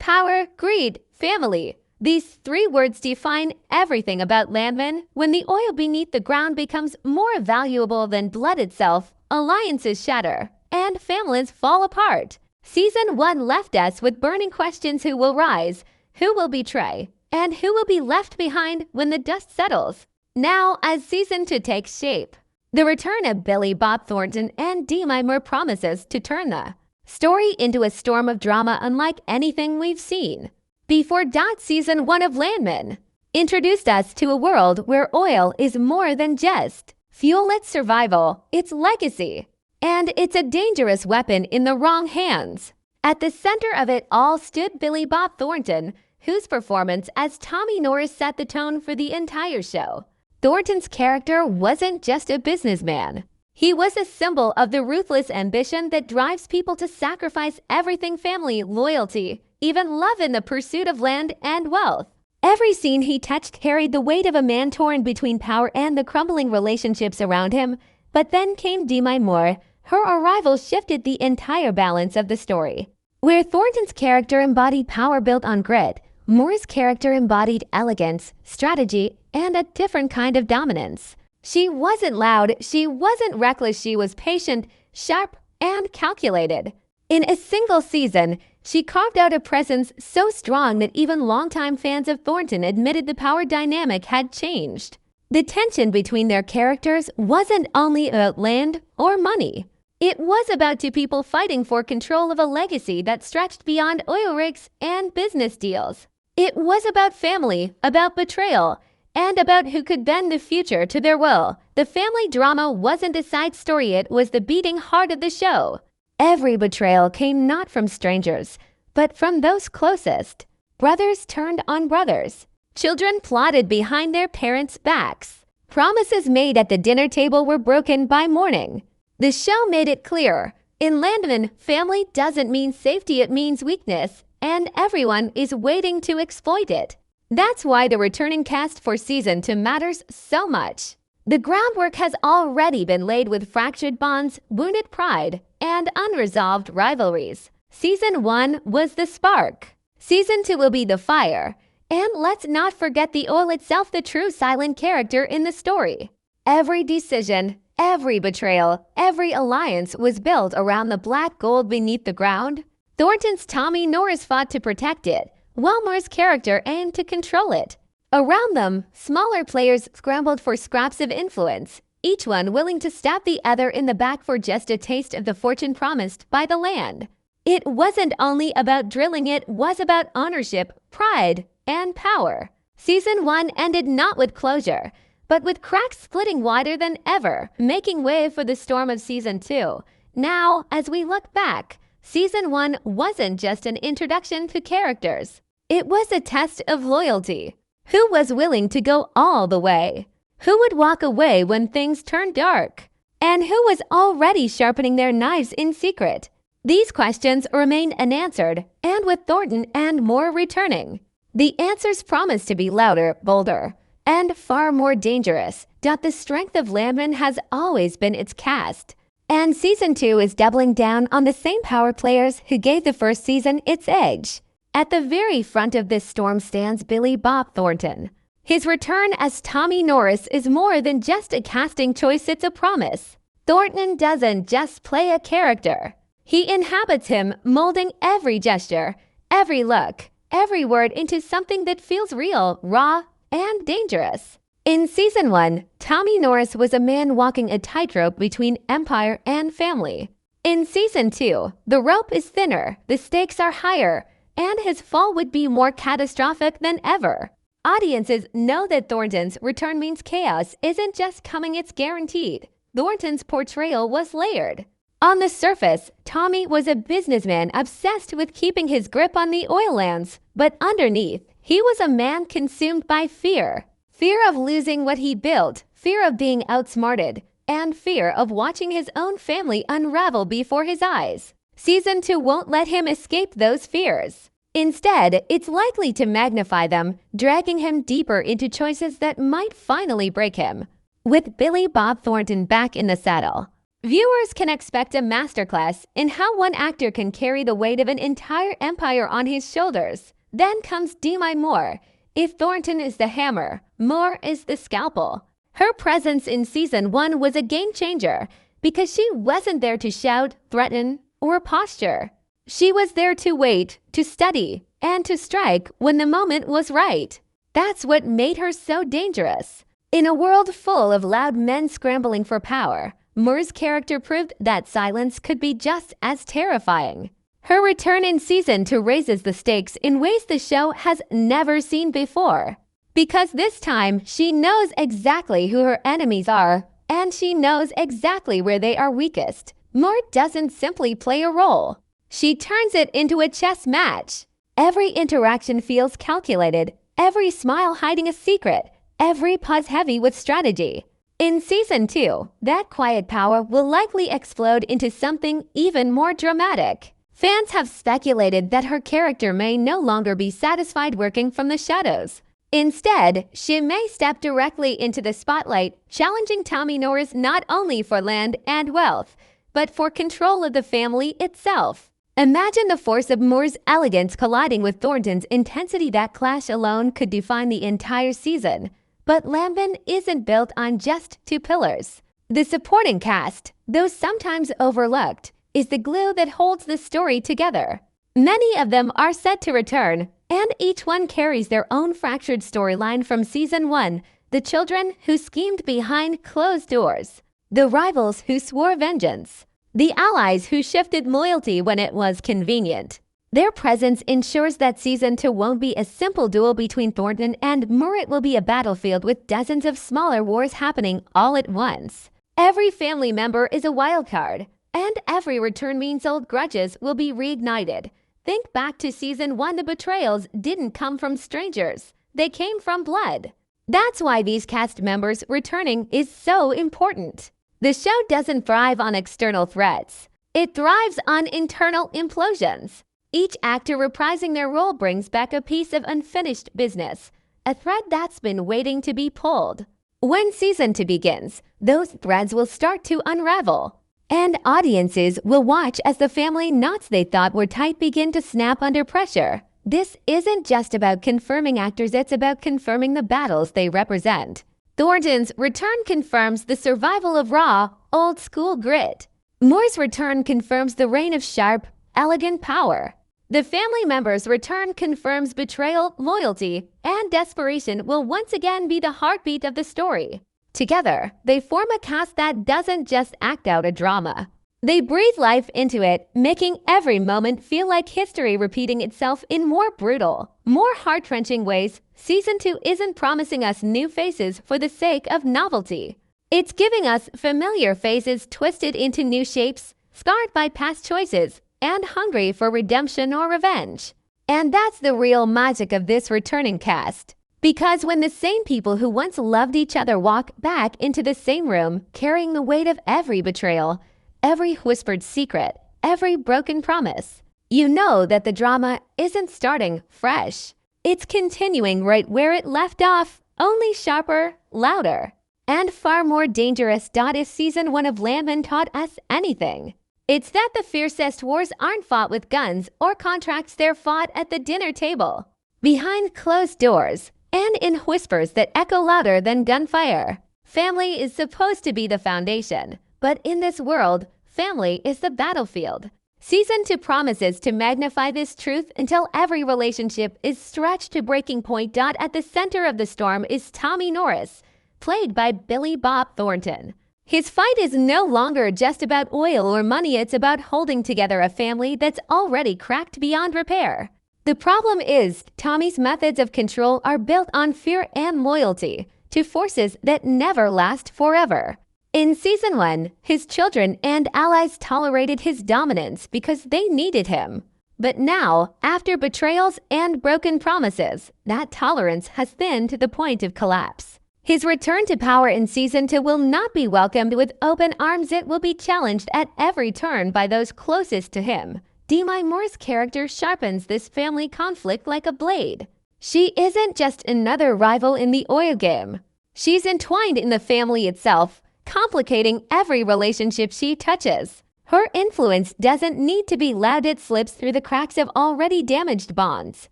power, greed, family. These three words define everything about Landman. When the oil beneath the ground becomes more valuable than blood itself, alliances shatter, and families fall apart. Season 1 left us with burning questions: who will rise, who will betray, and who will be left behind when the dust settles. Now, as Season 2 takes shape, the return of Billy Bob Thornton and Demi Moore promises to turn the story into a storm of drama unlike anything we've seen before. Season 1 of Landman introduced us to a world where oil is more than just fuel. It's survival, it's legacy, and it's a dangerous weapon in the wrong hands. At the center of it all stood Billy Bob Thornton, whose performance as Tommy Norris set the tone for the entire show. Thornton's character wasn't just a businessman. He was a symbol of the ruthless ambition that drives people to sacrifice everything: family, loyalty, even love, in the pursuit of land and wealth. Every scene he touched carried the weight of a man torn between power and the crumbling relationships around him. But then came Demi Moore. Her arrival shifted the entire balance of the story. Where Thornton's character embodied power built on grit, Moore's character embodied elegance, strategy, and a different kind of dominance. She wasn't loud, she wasn't reckless, she was patient, sharp, and calculated. In a single season, she carved out a presence so strong that even longtime fans of Thornton admitted the power dynamic had changed. The tension between their characters wasn't only about land or money. It was about two people fighting for control of a legacy that stretched beyond oil rigs and business deals. It was about family, about betrayal, and about who could bend the future to their will. The family drama wasn't a side story, it was the beating heart of the show. Every betrayal came not from strangers, but from those closest. Brothers turned on brothers. Children plotted behind their parents' backs. Promises made at the dinner table were broken by morning. The show made it clear: in Landman, family doesn't mean safety, it means weakness, and everyone is waiting to exploit it. That's why the returning cast for Season 2 matters so much. The groundwork has already been laid with fractured bonds, wounded pride, and unresolved rivalries. Season 1 was the spark. Season 2 will be the fire. And let's not forget the oil itself, the true silent character in the story. Every decision, every betrayal, every alliance was built around the black gold beneath the ground. Thornton's Tommy Norris fought to protect it, while Moore's character aimed to control it. Around them, smaller players scrambled for scraps of influence, each one willing to stab the other in the back for just a taste of the fortune promised by the land. It wasn't only about drilling, it was about ownership, pride, and power. Season 1 ended not with closure, but with cracks splitting wider than ever, making way for the storm of Season 2. Now, as we look back, Season 1 wasn't just an introduction to characters. It was a test of loyalty. Who was willing to go all the way? Who would walk away when things turned dark? And who was already sharpening their knives in secret? These questions remain unanswered, and with Thornton and Moore returning, the answers promise to be louder, bolder, and far more dangerous. The strength of Landman has always been its cast, and Season 2 is doubling down on the same power players who gave the first season its edge. At the very front of this storm stands Billy Bob Thornton. His return as Tommy Norris is more than just a casting choice, it's a promise. Thornton doesn't just play a character. He inhabits him, molding every gesture, every look, every word into something that feels real, raw, and dangerous. In Season 1, Tommy Norris was a man walking a tightrope between empire and family. In Season 2, the rope is thinner, the stakes are higher, and his fall would be more catastrophic than ever. Audiences know that Thornton's return means chaos isn't just coming, it's guaranteed. Thornton's portrayal was layered. On the surface, Tommy was a businessman obsessed with keeping his grip on the oil lands, but underneath, he was a man consumed by fear. Fear of losing what he built, fear of being outsmarted, and fear of watching his own family unravel before his eyes. Season 2 won't let him escape those fears. Instead, it's likely to magnify them, dragging him deeper into choices that might finally break him. With Billy Bob Thornton back in the saddle, Viewers can expect a masterclass in how one actor can carry the weight of an entire empire on his shoulders. Then comes Demi Moore. If Thornton is the hammer, Moore is the scalpel. Her presence in season 1 was a game changer because she wasn't there to shout, threaten, or posture. She was there to wait, to study, and to strike when the moment was right. That's what made her so dangerous. In a world full of loud men scrambling for power, Moore's character proved that silence could be just as terrifying. Her return in season 2 raises the stakes in ways the show has never seen before. Because this time, she knows exactly who her enemies are, and she knows exactly where they are weakest. Moore doesn't simply play a role. She turns it into a chess match. Every interaction feels calculated, every smile hiding a secret, every pause heavy with strategy. In season 2, that quiet power will likely explode into something even more dramatic. Fans have speculated that her character may no longer be satisfied working from the shadows. Instead, she may step directly into the spotlight, challenging Tommy Norris not only for land and wealth, but for control of the family itself. Imagine the force of Moore's elegance colliding with Thornton's intensity. That clash alone could define the entire season. But Landman isn't built on just 2 pillars. The supporting cast, though sometimes overlooked, is the glue that holds the story together. Many of them are set to return, and each one carries their own fractured storyline from season 1. The children who schemed behind closed doors, the rivals who swore vengeance, the allies who shifted loyalty when it was convenient. Their presence ensures that season 2 won't be a simple duel between Thornton and Moore. It will be a battlefield with dozens of smaller wars happening all at once. Every family member is a wild card, and every return means old grudges will be reignited. Think back to season 1. The betrayals didn't come from strangers. They came from blood. That's why these cast members returning is so important. The show doesn't thrive on external threats. It thrives on internal implosions. Each actor reprising their role brings back a piece of unfinished business, a thread that's been waiting to be pulled. When season 2 begins, those threads will start to unravel, and audiences will watch as the family knots they thought were tight begin to snap under pressure. This isn't just about confirming actors, it's about confirming the battles they represent. Thornton's return confirms the survival of raw, old-school grit. Moore's return confirms the reign of sharp, elegant power. The family member's return confirms betrayal, loyalty, and desperation will once again be the heartbeat of the story. Together, they form a cast that doesn't just act out a drama. They breathe life into it, making every moment feel like history repeating itself in more brutal, more heart-wrenching ways. Season 2 isn't promising us new faces for the sake of novelty. It's giving us familiar faces twisted into new shapes, scarred by past choices, and hungry for redemption or revenge. And that's the real magic of this returning cast. Because when the same people who once loved each other walk back into the same room, carrying the weight of every betrayal, every whispered secret, every broken promise, you know that the drama isn't starting fresh. It's continuing right where it left off, only sharper, louder, and far more dangerous. If season 1 of Landman taught us anything, it's that the fiercest wars aren't fought with guns or contracts, they're fought at the dinner table, behind closed doors, and in whispers that echo louder than gunfire. Family is supposed to be the foundation, but in this world, family is the battlefield. Season 2 promises to magnify this truth until every relationship is stretched to breaking point. At the center of the storm is Tommy Norris, played by Billy Bob Thornton. His fight is no longer just about oil or money, it's about holding together a family that's already cracked beyond repair. The problem is, Tommy's methods of control are built on fear and loyalty to forces that never last forever. In season 1, his children and allies tolerated his dominance because they needed him. But now, after betrayals and broken promises, that tolerance has thinned to the point of collapse. His return to power in season 2 will not be welcomed with open arms. It will be challenged at every turn by those closest to him. Demi Moore's character sharpens this family conflict like a blade. She isn't just another rival in the oil game. She's entwined in the family itself, complicating every relationship she touches. Her influence doesn't need to be loud, it slips through the cracks of already damaged bonds.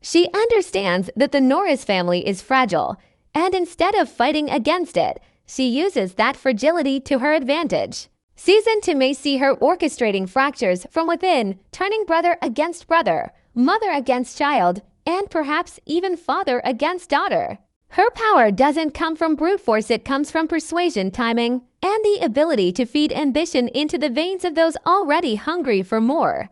She understands that the Norris family is fragile, and instead of fighting against it, she uses that fragility to her advantage. Season 2 may see her orchestrating fractures from within, turning brother against brother, mother against child, and perhaps even father against daughter. Her power doesn't come from brute force, it comes from persuasion, timing, and the ability to feed ambition into the veins of those already hungry for more.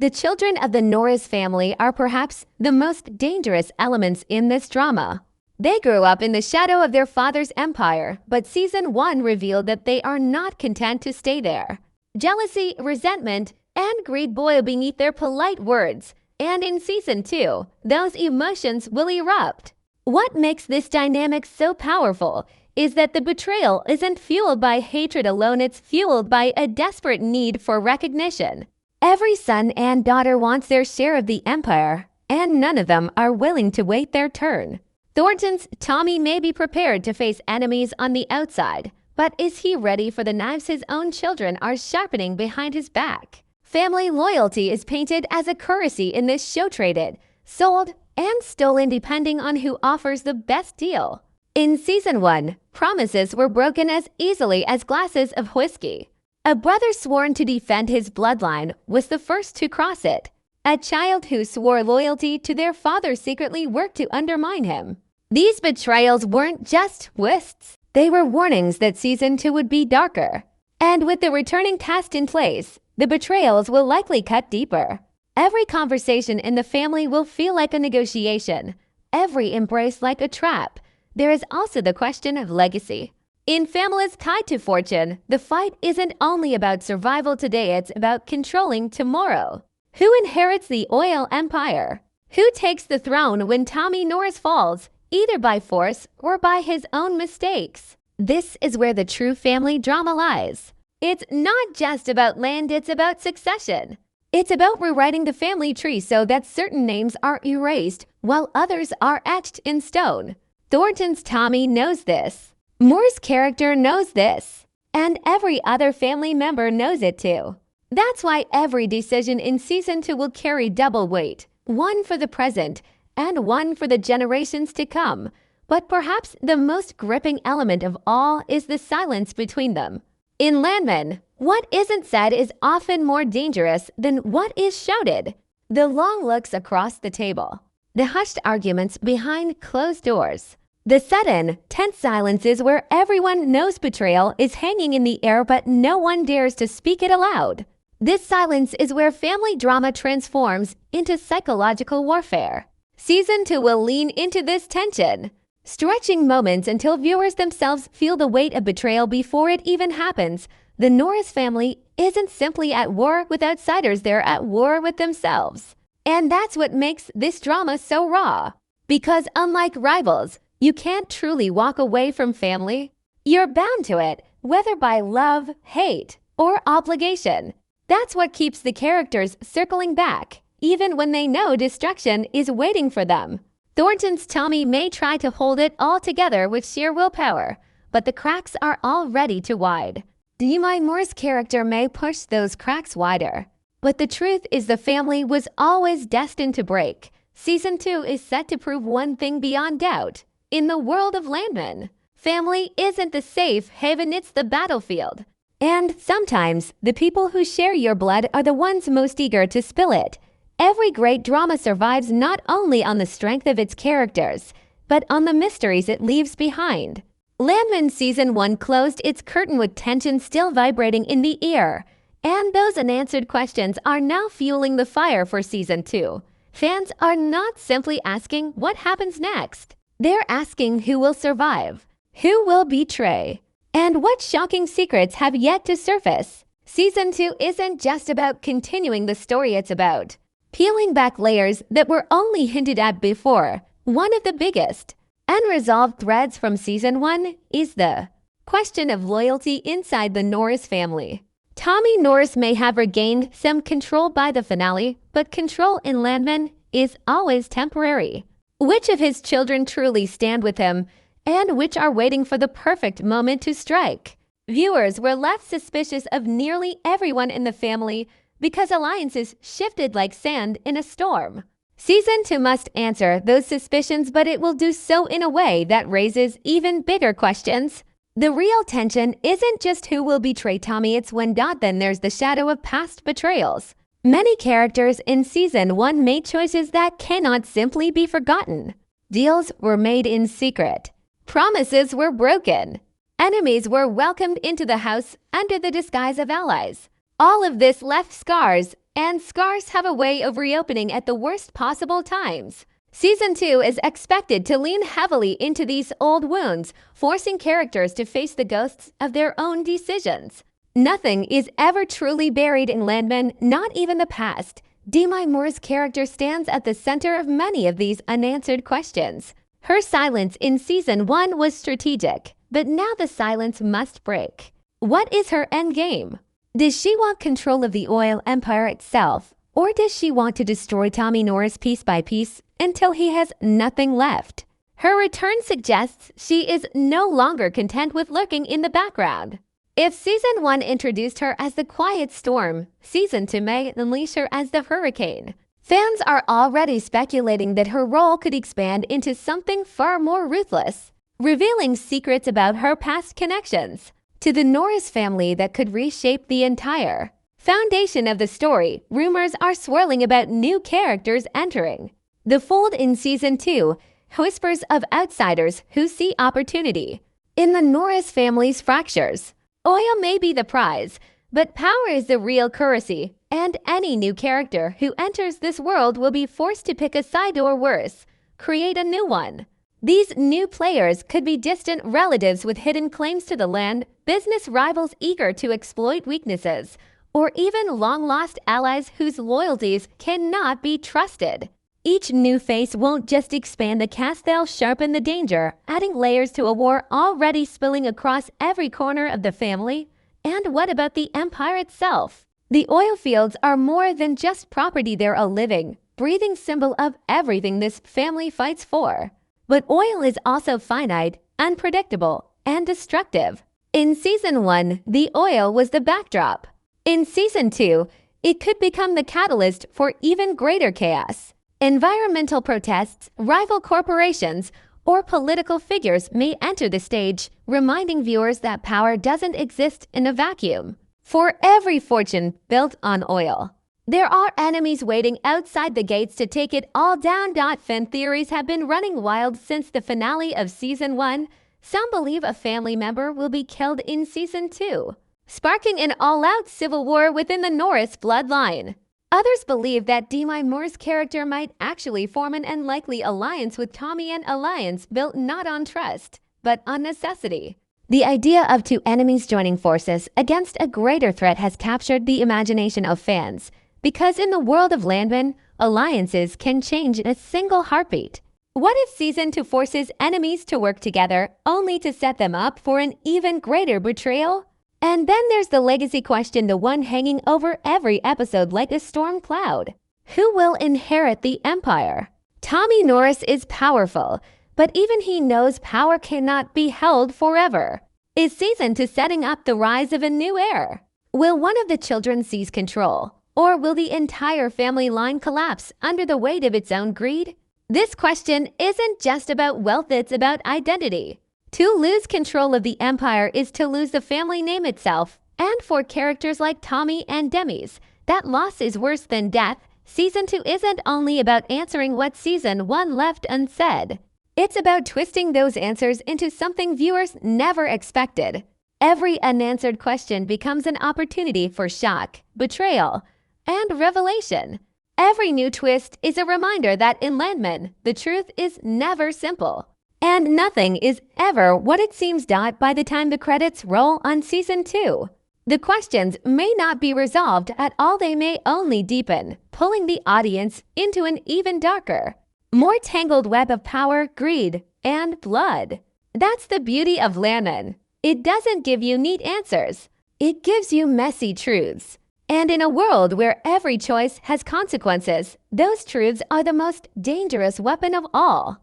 The children of the Norris family are perhaps the most dangerous elements in this drama. They grew up in the shadow of their father's empire, but Season 1 revealed that they are not content to stay there. Jealousy, resentment, and greed boil beneath their polite words, and in Season 2, those emotions will erupt. What makes this dynamic so powerful is that the betrayal isn't fueled by hatred alone, it's fueled by a desperate need for recognition. Every son and daughter wants their share of the empire, and none of them are willing to wait their turn. Thornton's Tommy may be prepared to face enemies on the outside, but is he ready for the knives his own children are sharpening behind his back? Family loyalty is painted as a currency in this show, traded, sold, and stolen depending on who offers the best deal. In Season 1, promises were broken as easily as glasses of whiskey. A brother sworn to defend his bloodline was the first to cross it. A child who swore loyalty to their father secretly worked to undermine him. These betrayals weren't just twists. They were warnings that Season 2 would be darker. And with the returning cast in place, the betrayals will likely cut deeper. Every conversation in the family will feel like a negotiation, every embrace like a trap. There is also the question of legacy. In families tied to fortune, the fight isn't only about survival today, it's about controlling tomorrow. Who inherits the oil empire? Who takes the throne when Tommy Norris falls, either by force or by his own mistakes? This is where the true family drama lies. It's not just about land, it's about succession. It's about rewriting the family tree so that certain names are erased while others are etched in stone. Thornton's Tommy knows this. Moore's character knows this. And every other family member knows it too. That's why every decision in Season 2 will carry double weight. One for the present and one for the generations to come. But perhaps the most gripping element of all is the silence between them. In Landman, what isn't said is often more dangerous than what is shouted. The long looks across the table. The hushed arguments behind closed doors. The sudden, tense silences where everyone knows betrayal is hanging in the air but no one dares to speak it aloud. This silence is where family drama transforms into psychological warfare. Season 2 will lean into this tension, stretching moments until viewers themselves feel the weight of betrayal before it even happens. The Norris family isn't simply at war with outsiders, they're at war with themselves. And that's what makes this drama so raw. Because unlike rivals, you can't truly walk away from family. You're bound to it, whether by love, hate, or obligation. That's what keeps the characters circling back, even when they know destruction is waiting for them. Thornton's Tommy may try to hold it all together with sheer willpower, but the cracks are already too wide. Demi Moore's character may push those cracks wider. But the truth is the family was always destined to break. Season 2 is set to prove one thing beyond doubt. In the world of Landman, family isn't the safe haven, it's the battlefield. And sometimes, the people who share your blood are the ones most eager to spill it. Every great drama survives not only on the strength of its characters, but on the mysteries it leaves behind. Landman Season 1 closed its curtain with tension still vibrating in the ear. And those unanswered questions are now fueling the fire for Season 2. Fans are not simply asking what happens next. They're asking who will survive, who will betray, and what shocking secrets have yet to surface. Season 2 isn't just about continuing the story, it's about peeling back layers that were only hinted at before. One of the biggest unresolved threads from Season 1 is the question of loyalty inside the Norris family. Tommy Norris may have regained some control by the finale, but control in Landman is always temporary. Which of his children truly stand with him, and which are waiting for the perfect moment to strike? Viewers were left suspicious of nearly everyone in the family because alliances shifted like sand in a storm. Season 2 must answer those suspicions, but it will do so in a way that raises even bigger questions. The real tension isn't just who will betray Tommy, it's when then there's the shadow of past betrayals. Many characters in Season 1 made choices that cannot simply be forgotten. Deals were made in secret. Promises were broken. Enemies were welcomed into the house under the disguise of allies. All of this left scars, and scars have a way of reopening at the worst possible times. Season 2 is expected to lean heavily into these old wounds, forcing characters to face the ghosts of their own decisions. Nothing is ever truly buried in Landman, not even the past. Demi Moore's character stands at the center of many of these unanswered questions. Her silence in Season 1 was strategic, but now the silence must break. What is her endgame? Does she want control of the oil empire itself, or does she want to destroy Tommy Norris piece by piece until he has nothing left? Her return suggests she is no longer content with lurking in the background. If Season 1 introduced her as the quiet storm, Season 2 may unleash her as the hurricane. Fans are already speculating that her role could expand into something far more ruthless, revealing secrets about her past connections to the Norris family that could reshape the entire foundation of the story. Rumors are swirling about new characters entering the fold in Season 2, whispers of outsiders who see opportunity in the Norris family's fractures. Oil may be the prize, but power is the real currency, and any new character who enters this world will be forced to pick a side or worse, create a new one. These new players could be distant relatives with hidden claims to the land, business rivals eager to exploit weaknesses, or even long-lost allies whose loyalties cannot be trusted. Each new face won't just expand the cast, they'll sharpen the danger, adding layers to a war already spilling across every corner of the family. And what about the empire itself? The oil fields are more than just property, they're a living, breathing symbol of everything this family fights for. But oil is also finite, unpredictable, and destructive. In Season 1, the oil was the backdrop. In Season 2, it could become the catalyst for even greater chaos. Environmental protests, rival corporations, or political figures may enter the stage, reminding viewers that power doesn't exist in a vacuum. For every fortune built on oil, there are enemies waiting outside the gates to take it all down. Fan theories have been running wild since the finale of Season 1. Some believe a family member will be killed in Season 2, sparking an all-out civil war within the Norris bloodline. Others believe that Demi Moore's character might actually form an unlikely alliance with Tommy, an alliance built not on trust, but on necessity. The idea of two enemies joining forces against a greater threat has captured the imagination of fans, because in the world of Landman, alliances can change in a single heartbeat. What if Season 2 forces enemies to work together, only to set them up for an even greater betrayal? And then there's the legacy question, the one hanging over every episode like a storm cloud. Who will inherit the empire? Tommy Norris is powerful, but even he knows power cannot be held forever. Is Season 2 setting up the rise of a new heir? Will one of the children seize control? Or will the entire family line collapse under the weight of its own greed? This question isn't just about wealth, it's about identity. To lose control of the empire is to lose the family name itself. And for characters like Tommy and Demi's, that loss is worse than death. Season 2 isn't only about answering what Season 1 left unsaid. It's about twisting those answers into something viewers never expected. Every unanswered question becomes an opportunity for shock, betrayal, and revelation. Every new twist is a reminder that in Landman, the truth is never simple. And nothing is ever what it seems. By the time the credits roll on Season 2, the questions may not be resolved at all, they may only deepen, pulling the audience into an even darker, more tangled web of power, greed, and blood. That's the beauty of Landman. It doesn't give you neat answers. It gives you messy truths. And in a world where every choice has consequences, those truths are the most dangerous weapon of all.